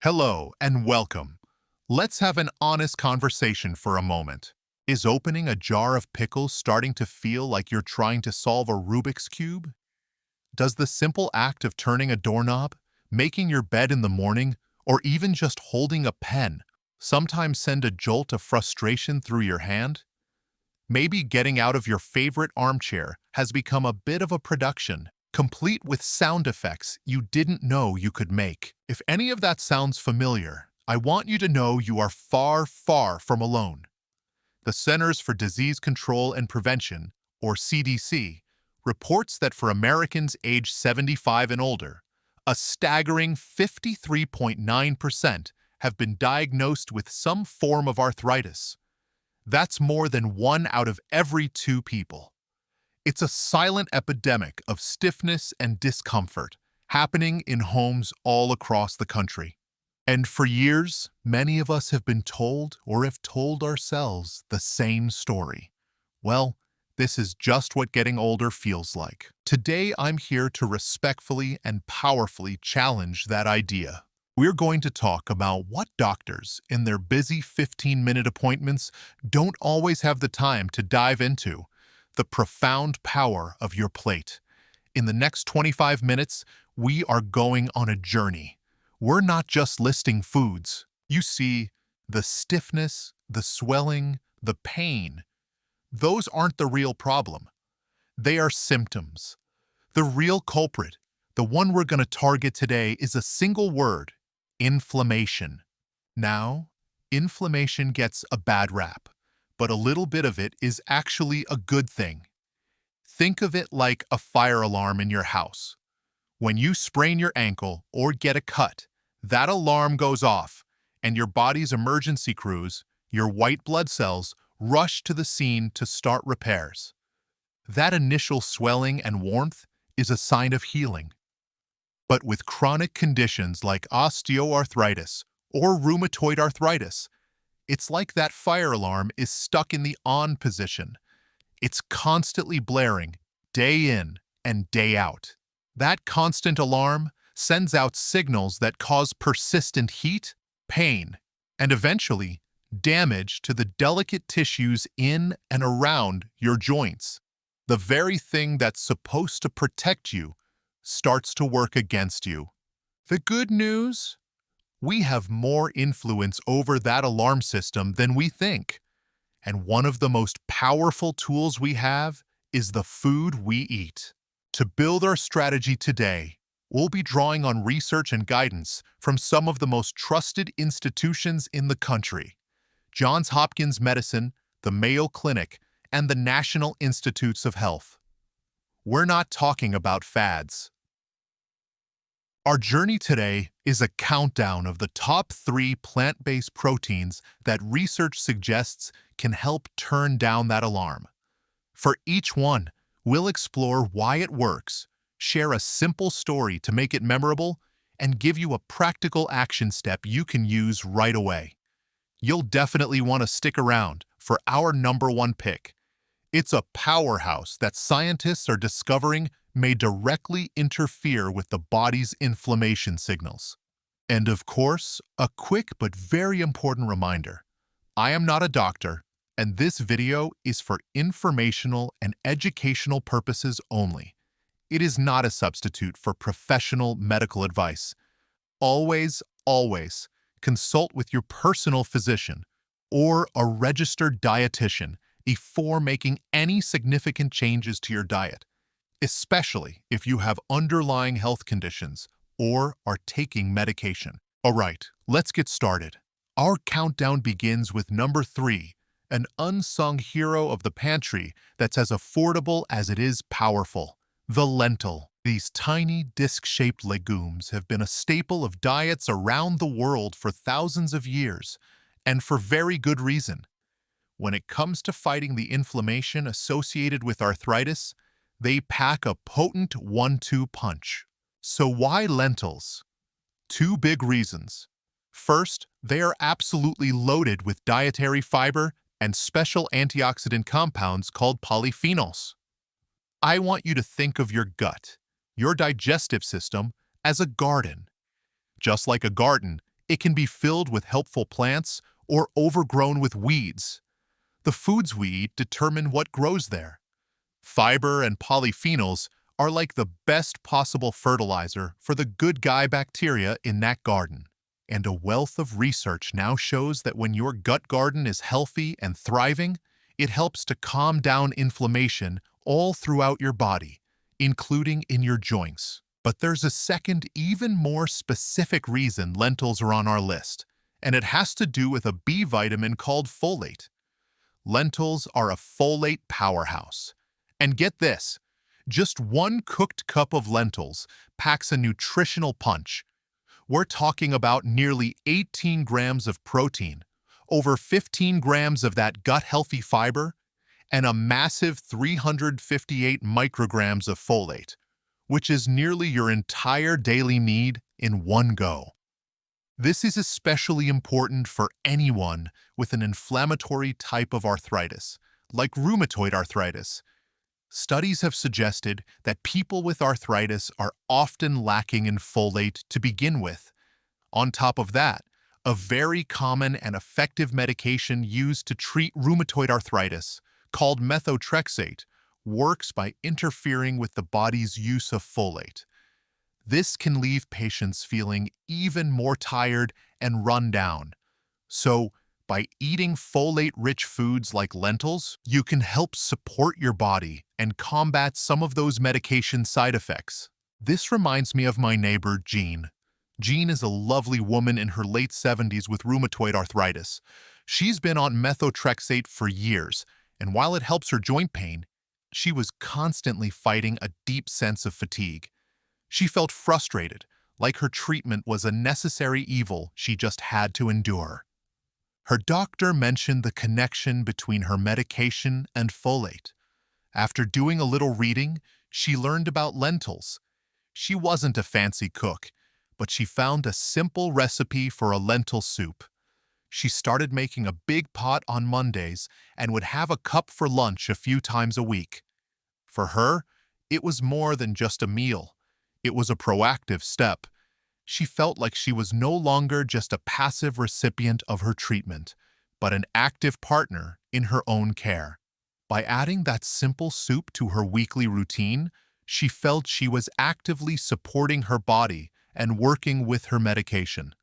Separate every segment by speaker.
Speaker 1: Hello and welcome. Let's have an honest conversation for a moment. Is opening a jar of pickles starting to feel like you're trying to solve a Rubik's Cube? Does the simple act of turning a doorknob, making your bed in the morning, or even just holding a pen sometimes send a jolt of frustration through your hand? Maybe getting out of your favorite armchair has become a bit of a production, complete with sound effects you didn't know you could make. If any of that sounds familiar, I want you to know you are far, far from alone. The Centers for Disease Control and Prevention, or CDC, reports that for Americans aged 75 and older, a staggering 53.9% have been diagnosed with some form of arthritis. That's more than 1 out of every 2 people. It's a silent epidemic of stiffness and discomfort happening in homes all across the country. And for years, many of us have been told or have told ourselves the same story. Well, this is just what getting older feels like. Today, I'm here to respectfully and powerfully challenge that idea. We're going to talk about what doctors, in their busy 15-minute appointments, don't always have the time to dive into: the profound power of your plate. In the next 25 minutes, we are going on a journey. We're not just listing foods. You see, the stiffness, the swelling, the pain, those aren't the real problem. They are symptoms. The real culprit, the one we're going to target today, is a single word: inflammation. Now, inflammation gets a bad rap, but a little bit of it is actually a good thing. Think of it like a fire alarm in your house. When you sprain your ankle or get a cut, that alarm goes off, and your body's emergency crews, your white blood cells, rush to the scene to start repairs. That initial swelling and warmth is a sign of healing. But with chronic conditions like osteoarthritis or rheumatoid arthritis, it's like that fire alarm is stuck in the on position. It's constantly blaring, day in and day out. That constant alarm sends out signals that cause persistent heat, pain, and eventually damage to the delicate tissues in and around your joints. The very thing that's supposed to protect you starts to work against you. The good news? We have more influence over that alarm system than we think. And one of the most powerful tools we have is the food we eat. To build our strategy today, we'll be drawing on research and guidance from some of the most trusted institutions in the country: Johns Hopkins Medicine, the Mayo Clinic, and the National Institutes of Health. We're not talking about fads. Our journey today is a countdown of the top 3 plant-based proteins that research suggests can help turn down that alarm. For each one, we'll explore why it works, share a simple story to make it memorable, and give you a practical action step you can use right away. You'll definitely want to stick around for our #1 pick. It's a powerhouse that scientists are discovering may directly interfere with the body's inflammation signals. And of course, a quick but very important reminder: I am not a doctor, and this video is for informational and educational purposes only. It is not a substitute for professional medical advice. Always, always consult with your personal physician or a registered dietitian before making any significant changes to your diet, especially if you have underlying health conditions or are taking medication. All right, let's get started. Our countdown begins with number 3, an unsung hero of the pantry that's as affordable as it is powerful: the lentil. These tiny disc-shaped legumes have been a staple of diets around the world for thousands of years, and for very good reason. When it comes to fighting the inflammation associated with arthritis, they pack a potent 1-2 punch. So why lentils? 2 big reasons. First, they are absolutely loaded with dietary fiber and special antioxidant compounds called polyphenols. I want you to think of your gut, your digestive system, as a garden. Just like a garden, It can be filled with helpful plants or overgrown with weeds. The foods we eat determine what grows there. Fiber and polyphenols are like the best possible fertilizer for the good guy bacteria in that garden. And a wealth of research now shows that when your gut garden is healthy and thriving, it helps to calm down inflammation all throughout your body, including in your joints. But there's a second, even more specific reason lentils are on our list, and it has to do with a B vitamin called folate. Lentils are a folate powerhouse. And get this, just one cooked cup of lentils packs a nutritional punch. We're talking about nearly 18 grams of protein, over 15 grams of that gut-healthy fiber, and a massive 358 micrograms of folate, which is nearly your entire daily need in one go. This is especially important for anyone with an inflammatory type of arthritis, like rheumatoid arthritis. Studies have suggested that people with arthritis are often lacking in folate to begin with. On top of that, a very common and effective medication used to treat rheumatoid arthritis, called methotrexate, works by interfering with the body's use of folate. This can leave patients feeling even more tired and run down. So, by eating folate-rich foods like lentils, you can help support your body and combat some of those medication side effects. This reminds me of my neighbor, Jean. Jean is a lovely woman in her late 70s with rheumatoid arthritis. She's been on methotrexate for years, and while it helps her joint pain, she was constantly fighting a deep sense of fatigue. She felt frustrated, like her treatment was a necessary evil she just had to endure. Her doctor mentioned the connection between her medication and folate. After doing a little reading, she learned about lentils. She wasn't a fancy cook, but she found a simple recipe for a lentil soup. She started making a big pot on Mondays and would have a cup for lunch a few times a week. For her, it was more than just a meal. It was a proactive step. She felt like she was no longer just a passive recipient of her treatment, but an active partner in her own care. By adding that simple soup to her weekly routine, she felt she was actively supporting her body and working with her medication.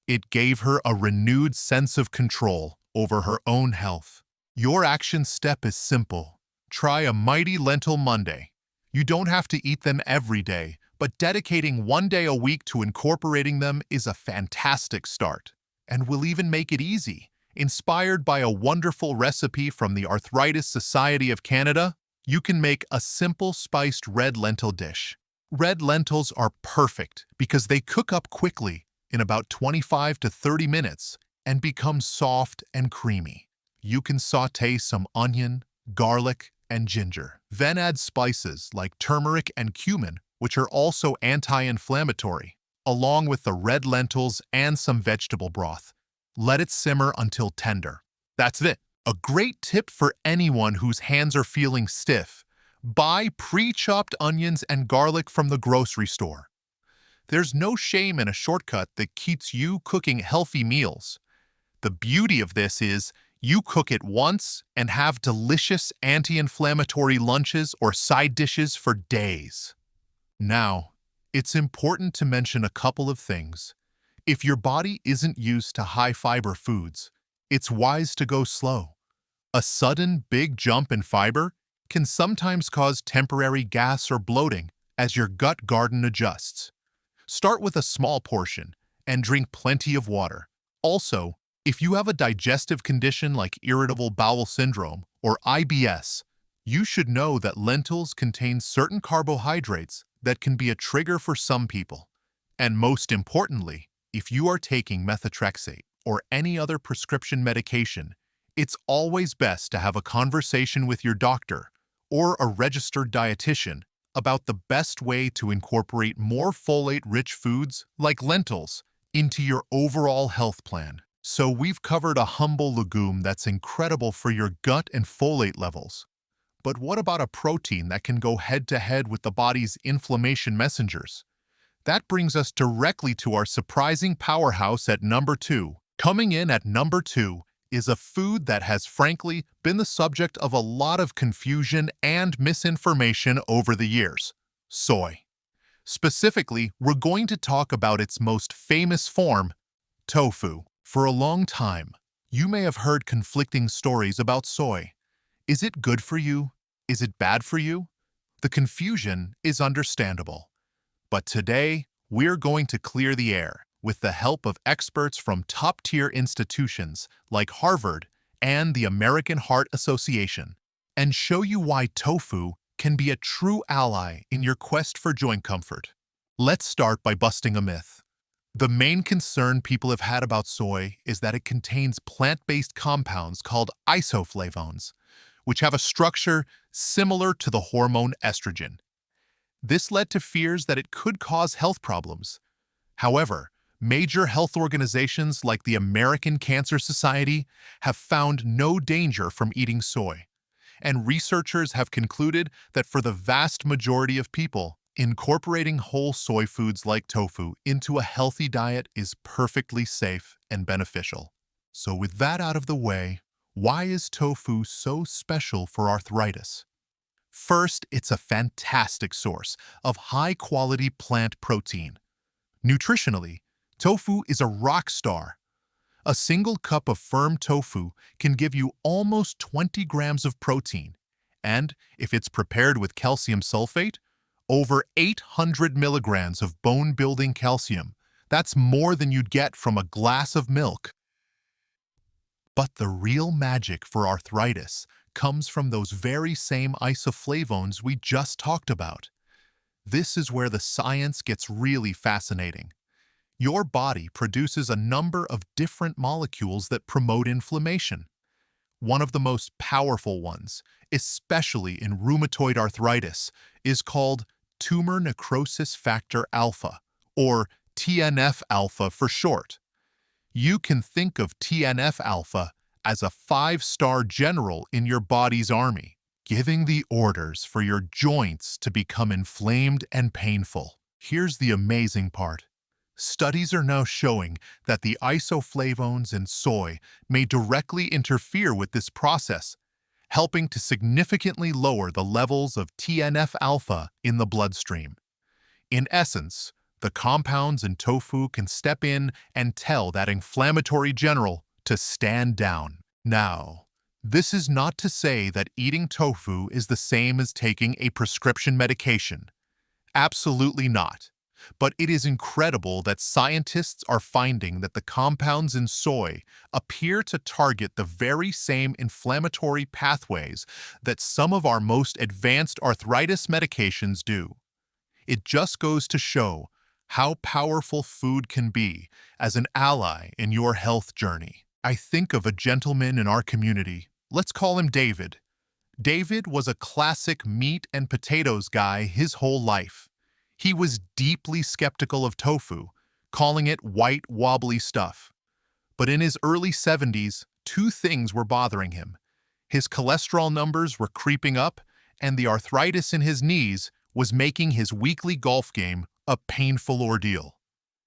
Speaker 1: It gave her a renewed sense of control over her own health. Your action step is simple. Try a Mighty Lentil Monday. You don't have to eat them every day, but dedicating one day a week to incorporating them is a fantastic start. And we'll even make it easy. Inspired by a wonderful recipe from the Arthritis Society of Canada, you can make a simple spiced red lentil dish. Red lentils are perfect because they cook up quickly in about 25 to 30 minutes and become soft and creamy. You can sauté some onion, garlic, and ginger. Then add spices like turmeric and cumin, which are also anti-inflammatory, along with the red lentils and some vegetable broth. Let it simmer until tender. That's it. A great tip for anyone whose hands are feeling stiff: buy pre-chopped onions and garlic from the grocery store. There's no shame in a shortcut that keeps you cooking healthy meals. The beauty of this is you cook it once and have delicious anti-inflammatory lunches or side dishes for days. Now, it's important to mention a couple of things. If your body isn't used to high-fiber foods, it's wise to go slow. A sudden big jump in fiber can sometimes cause temporary gas or bloating as your gut garden adjusts. Start with a small portion and drink plenty of water. Also, if you have a digestive condition like irritable bowel syndrome or IBS, you should know that lentils contain certain carbohydrates that can be a trigger for some people. And most importantly, if you are taking methotrexate or any other prescription medication, it's always best to have a conversation with your doctor or a registered dietitian about the best way to incorporate more folate-rich foods like lentils into your overall health plan. So we've covered a humble legume that's incredible for your gut and folate levels. But what about a protein that can go head-to-head with the body's inflammation messengers? That brings us directly to our surprising powerhouse at number 2. Coming in at number 2 is a food that has frankly been the subject of a lot of confusion and misinformation over the years: soy. Specifically, we're going to talk about its most famous form, tofu. For a long time, you may have heard conflicting stories about soy. Is it good for you? Is it bad for you? The confusion is understandable. But today, we're going to clear the air with the help of experts from top-tier institutions like Harvard and the American Heart Association, and show you why tofu can be a true ally in your quest for joint comfort. Let's start by busting a myth. The main concern people have had about soy is that it contains plant-based compounds called isoflavones, which have a structure similar to the hormone estrogen. This led to fears that it could cause health problems. However, major health organizations like the American Cancer Society have found no danger from eating soy, and researchers have concluded that for the vast majority of people, incorporating whole soy foods like tofu into a healthy diet is perfectly safe and beneficial. So with that out of the way, why is tofu so special for arthritis? First, it's a fantastic source of high-quality plant protein. Nutritionally, tofu is a rock star. A single cup of firm tofu can give you almost 20 grams of protein, and if it's prepared with calcium sulfate, over 800 milligrams of bone-building calcium. That's more than you'd get from a glass of milk. But the real magic for arthritis comes from those very same isoflavones we just talked about. This is where the science gets really fascinating. Your body produces a number of different molecules that promote inflammation. One of the most powerful ones, especially in rheumatoid arthritis, is called tumor necrosis factor alpha, or TNF-alpha for short. You can think of TNF-alpha as a 5-star general in your body's army, giving the orders for your joints to become inflamed and painful. Here's the amazing part. Studies are now showing that the isoflavones in soy may directly interfere with this process, helping to significantly lower the levels of TNF-alpha in the bloodstream. In essence, the compounds in tofu can step in and tell that inflammatory general to stand down. Now, this is not to say that eating tofu is the same as taking a prescription medication. Absolutely not. But it is incredible that scientists are finding that the compounds in soy appear to target the very same inflammatory pathways that some of our most advanced arthritis medications do. It just goes to show how powerful food can be as an ally in your health journey. I think of a gentleman in our community. Let's call him David. David was a classic meat and potatoes guy his whole life. He was deeply skeptical of tofu, calling it white, wobbly stuff. But in his early 70s, two things were bothering him. His cholesterol numbers were creeping up, and the arthritis in his knees was making his weekly golf game a painful ordeal.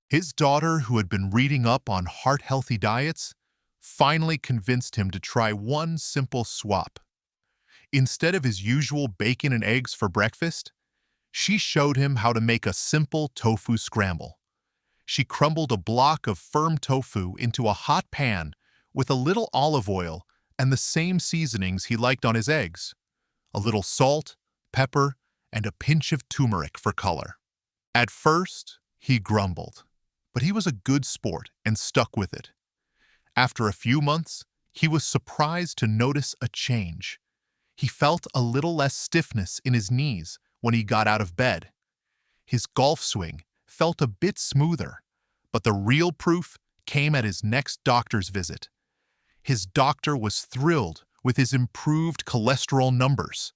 Speaker 1: His daughter, who had been reading up on heart-healthy diets, finally convinced him to try one simple swap. Instead of his usual bacon and eggs for breakfast, she showed him how to make a simple tofu scramble. She crumbled a block of firm tofu into a hot pan with a little olive oil and the same seasonings he liked on his eggs: a little salt, pepper, and a pinch of turmeric for color. At first, he grumbled, but he was a good sport and stuck with it. After a few months, he was surprised to notice a change. He felt a little less stiffness in his knees when he got out of bed. His golf swing felt a bit smoother, but the real proof came at his next doctor's visit. His doctor was thrilled with his improved cholesterol numbers.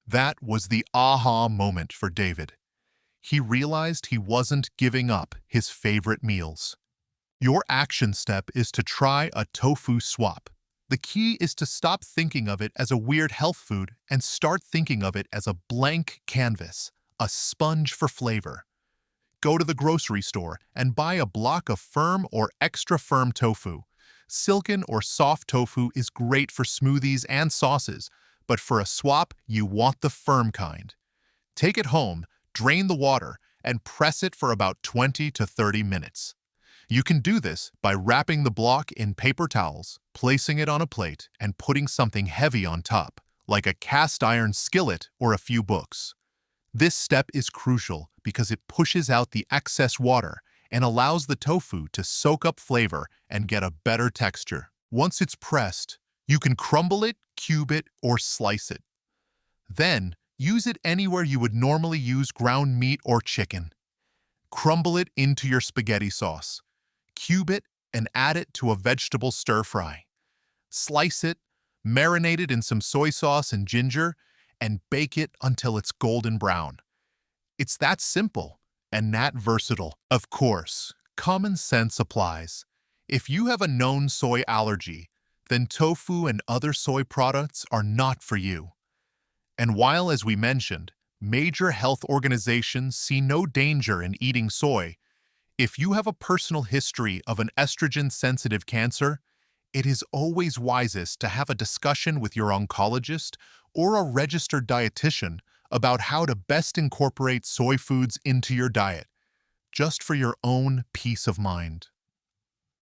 Speaker 1: That was the aha moment for David. He realized he wasn't giving up his favorite meals. Your action step is to try a tofu swap. The key is to stop thinking of it as a weird health food and start thinking of it as a blank canvas, a sponge for flavor. go to the grocery store and buy a block of firm or extra firm tofu. Silken or soft tofu is great for smoothies and sauces, but for a swap, you want the firm kind. Take it home, drain the water, and press it for about 20 to 30 minutes. You can do this by wrapping the block in paper towels, placing it on a plate, and putting something heavy on top, like a cast iron skillet or a few books. This step is crucial because it pushes out the excess water and allows the tofu to soak up flavor and get a better texture. Once it's pressed, you can crumble it, cube it, or slice it. Then, use it anywhere you would normally use ground meat or chicken. Crumble it into your spaghetti sauce. Cube it and add it to a vegetable stir-fry. Slice it, marinate it in some soy sauce and ginger, and bake it until it's golden brown. It's that simple and that versatile. Of course, common sense applies. If you have a known soy allergy, then tofu and other soy products are not for you. And while, as we mentioned, major health organizations see no danger in eating soy, if you have a personal history of an estrogen-sensitive cancer, it is always wisest to have a discussion with your oncologist or a registered dietitian about how to best incorporate soy foods into your diet, just for your own peace of mind.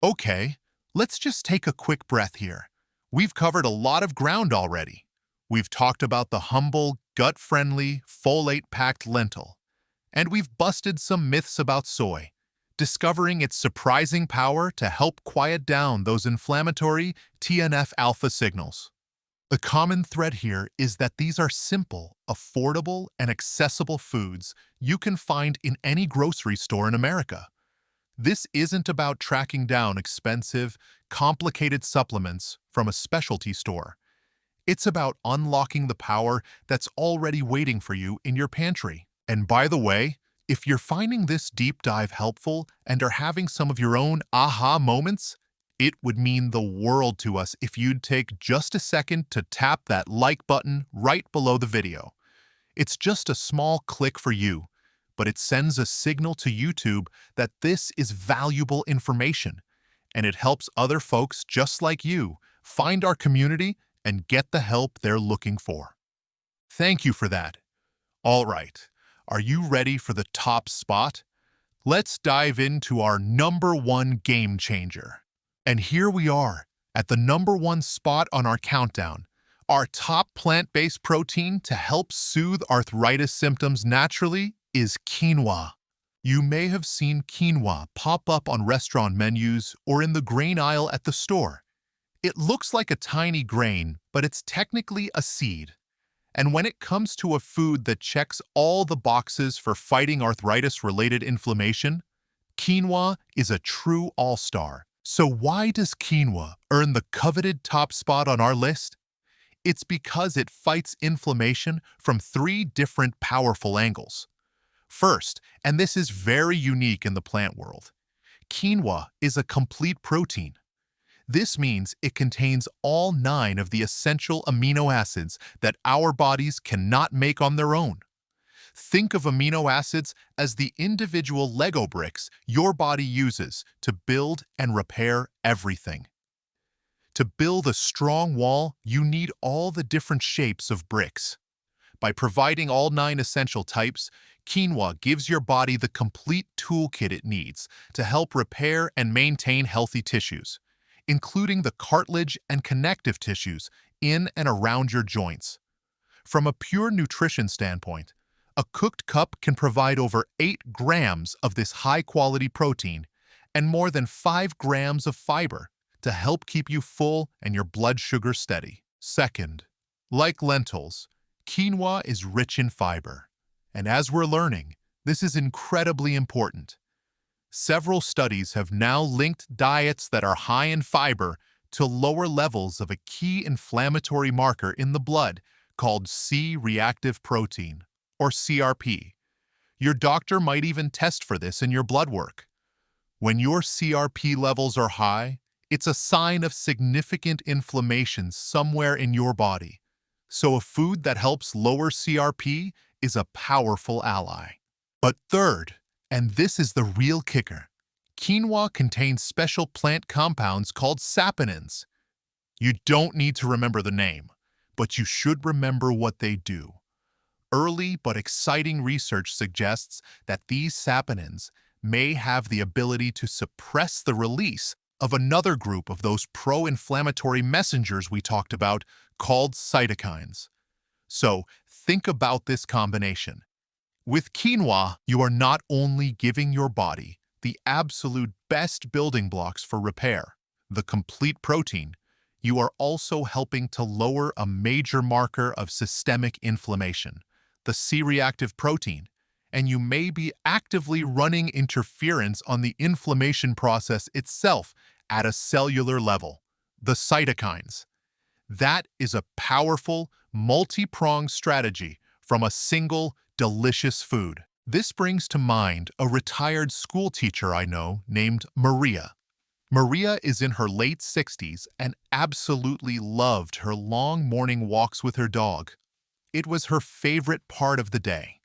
Speaker 1: Okay, let's just take a quick breath here. We've covered a lot of ground already. We've talked about the humble, gut-friendly, folate-packed lentil. And we've busted some myths about soy, discovering its surprising power to help quiet down those inflammatory TNF-alpha signals. The common thread here is that these are simple, affordable, and accessible foods you can find in any grocery store in America. This isn't about tracking down expensive, complicated supplements from a specialty store. It's about unlocking the power that's already waiting for you in your pantry. And by the way, if you're finding this deep dive helpful and are having some of your own aha moments, it would mean the world to us if you'd take just a second to tap that like button right below the video. It's just a small click for you, but it sends a signal to YouTube that this is valuable information, and it helps other folks just like you find our community and get the help they're looking for. Thank you for that. All right, are you ready for the top spot? Let's dive into our #1 game changer. And here we are, at the #1 spot on our countdown, our top plant-based protein to help soothe arthritis symptoms naturally is quinoa. You may have seen quinoa pop up on restaurant menus or in the grain aisle at the store. It looks like a tiny grain, but it's technically a seed. And when it comes to a food that checks all the boxes for fighting arthritis-related inflammation, quinoa is a true all-star. So why does quinoa earn the coveted top spot on our list? It's because it fights inflammation from 3 different powerful angles. First, and this is very unique in the plant world, quinoa is a complete protein. This means it contains all 9 of the essential amino acids that our bodies cannot make on their own. Think of amino acids as the individual Lego bricks your body uses to build and repair everything. To build a strong wall, you need all the different shapes of bricks. By providing all 9 essential types, quinoa gives your body the complete toolkit it needs to help repair and maintain healthy tissues, including the cartilage and connective tissues in and around your joints. From a pure nutrition standpoint, a cooked cup can provide over 8 grams of this high-quality protein and more than 5 grams of fiber to help keep you full and your blood sugar steady. Second, like lentils, quinoa is rich in fiber. And as we're learning, this is incredibly important. Several studies have now linked diets that are high in fiber to lower levels of a key inflammatory marker in the blood called C-reactive protein, or CRP. Your doctor might even test for this in your blood work. When your CRP levels are high, it's a sign of significant inflammation somewhere in your body. So a food that helps lower CRP is a powerful ally. But third, And this is the real kicker. Quinoa contains special plant compounds called saponins. You don't need to remember the name, but you should remember what they do. Early but exciting research suggests that these saponins may have the ability to suppress the release of another group of those pro-inflammatory messengers we talked about called cytokines. So think about this combination. With quinoa, you are not only giving your body the absolute best building blocks for repair, the complete protein, you are also helping to lower a major marker of systemic inflammation, the C-reactive protein, and you may be actively running interference on the inflammation process itself at a cellular level, the cytokines. That is a powerful, multi-pronged strategy from a single, delicious food. This brings to mind a retired school teacher I know named Maria. Maria is in her late 60s and absolutely loved her long morning walks with her dog. It was her favorite part of the day.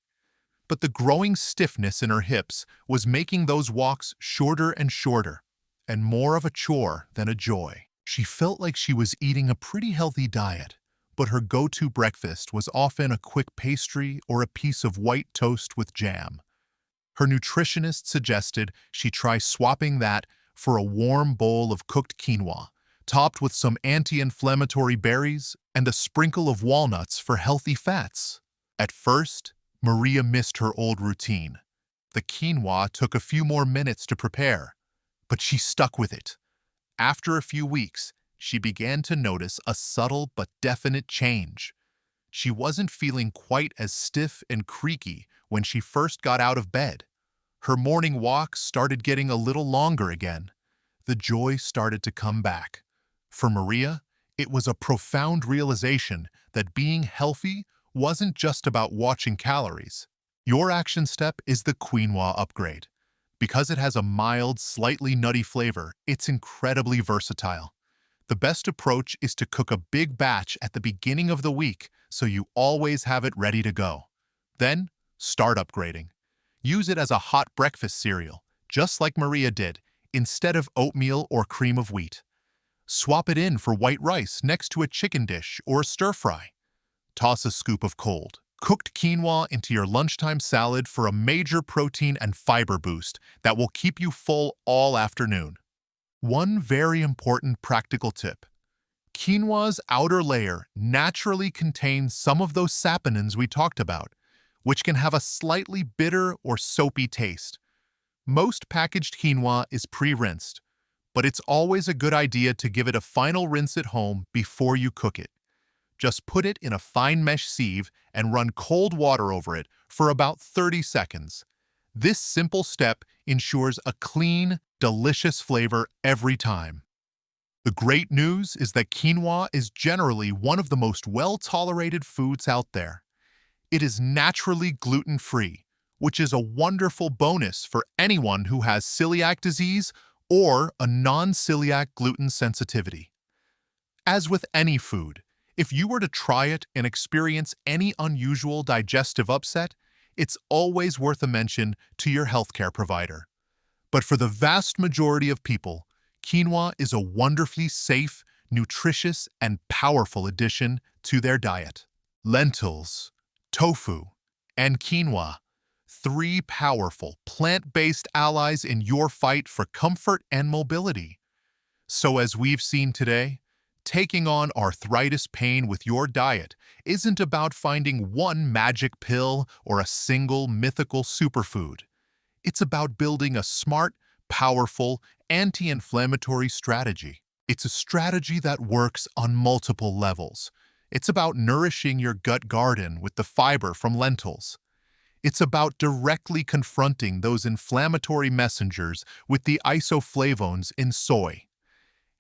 Speaker 1: But the growing stiffness in her hips was making those walks shorter and shorter, and more of a chore than a joy. She felt like she was eating a pretty healthy diet, but her go-to breakfast was often a quick pastry or a piece of white toast with jam. Her nutritionist suggested she try swapping that for a warm bowl of cooked quinoa, topped with some anti-inflammatory berries and a sprinkle of walnuts for healthy fats. At first, Maria missed her old routine. The quinoa took a few more minutes to prepare, but she stuck with it. After a few weeks, she began to notice a subtle but definite change. She wasn't feeling quite as stiff and creaky when she first got out of bed. Her morning walks started getting a little longer again. The joy started to come back. For Maria, it was a profound realization that being healthy wasn't just about watching calories. Your action step is the quinoa upgrade. Because it has a mild, slightly nutty flavor, it's incredibly versatile. The best approach is to cook a big batch at the beginning of the week so you always have it ready to go. Then, start upgrading. Use it as a hot breakfast cereal, just like Maria did, instead of oatmeal or cream of wheat. Swap it in for white rice next to a chicken dish or a stir-fry. Toss a scoop of cold, cooked quinoa into your lunchtime salad for a major protein and fiber boost that will keep you full all afternoon. One very important practical tip. Quinoa's outer layer naturally contains some of those saponins we talked about, which can have a slightly bitter or soapy taste. Most packaged quinoa is pre-rinsed, but it's always a good idea to give it a final rinse at home before you cook it. Just put it in a fine mesh sieve and run cold water over it for about 30 seconds. This simple step ensures a clean, delicious flavor every time. The great news is that quinoa is generally one of the most well-tolerated foods out there. It is naturally gluten-free, which is a wonderful bonus for anyone who has celiac disease or a non-celiac gluten sensitivity. As with any food, if you were to try it and experience any unusual digestive upset, it's always worth a mention to your healthcare provider. But for the vast majority of people, quinoa is a wonderfully safe, nutritious, and powerful addition to their diet. Lentils, tofu, and quinoa, three powerful plant-based allies in your fight for comfort and mobility. So as we've seen today, taking on arthritis pain with your diet isn't about finding one magic pill or a single mythical superfood. It's about building a smart, powerful, anti-inflammatory strategy. It's a strategy that works on multiple levels. It's about nourishing your gut garden with the fiber from lentils. It's about directly confronting those inflammatory messengers with the isoflavones in soy.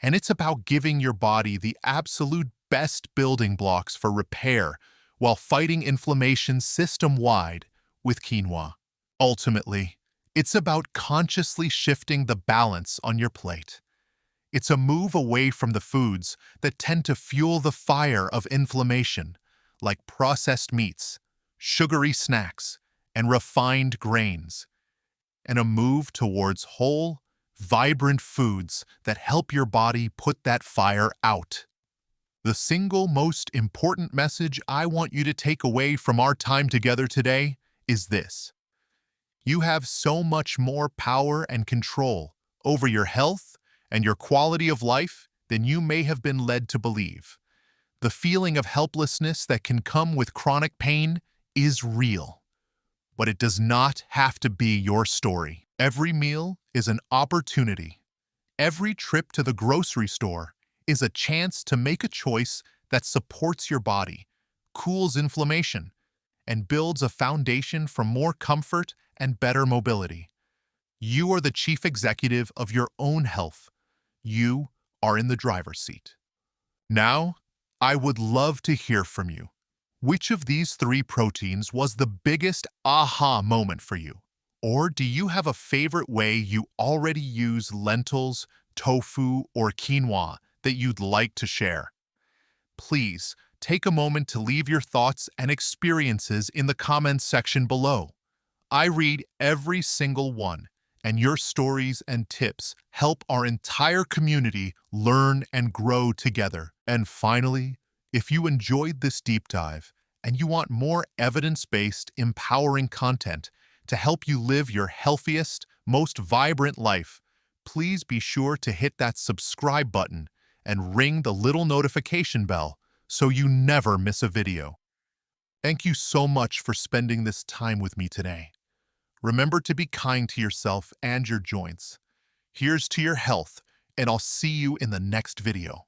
Speaker 1: And it's about giving your body the absolute best building blocks for repair while fighting inflammation system-wide with quinoa. Ultimately, it's about consciously shifting the balance on your plate. It's a move away from the foods that tend to fuel the fire of inflammation, like processed meats, sugary snacks, and refined grains. and a move towards whole, vibrant foods that help your body put that fire out. The single most important message I want you to take away from our time together today is this. You have so much more power and control over your health and your quality of life than you may have been led to believe. The feeling of helplessness that can come with chronic pain is real, but it does not have to be your story. Every meal is an opportunity. Every trip to the grocery store is a chance to make a choice that supports your body, cools inflammation, and builds a foundation for more comfort and better mobility. You are the chief executive of your own health. You are in the driver's seat. Now, I would love to hear from you. Which of these three proteins was the biggest aha moment for you? Or do you have a favorite way you already use lentils, tofu, or quinoa that you'd like to share? Please take a moment to leave your thoughts and experiences in the comments section below. I read every single one, and your stories and tips help our entire community learn and grow together. And finally, if you enjoyed this deep dive and you want more evidence-based, empowering content to help you live your healthiest, most vibrant life, please be sure to hit that subscribe button and ring the little notification bell so you never miss a video. Thank you so much for spending this time with me today. Remember to be kind to yourself and your joints. Here's to your health, and I'll see you in the next video.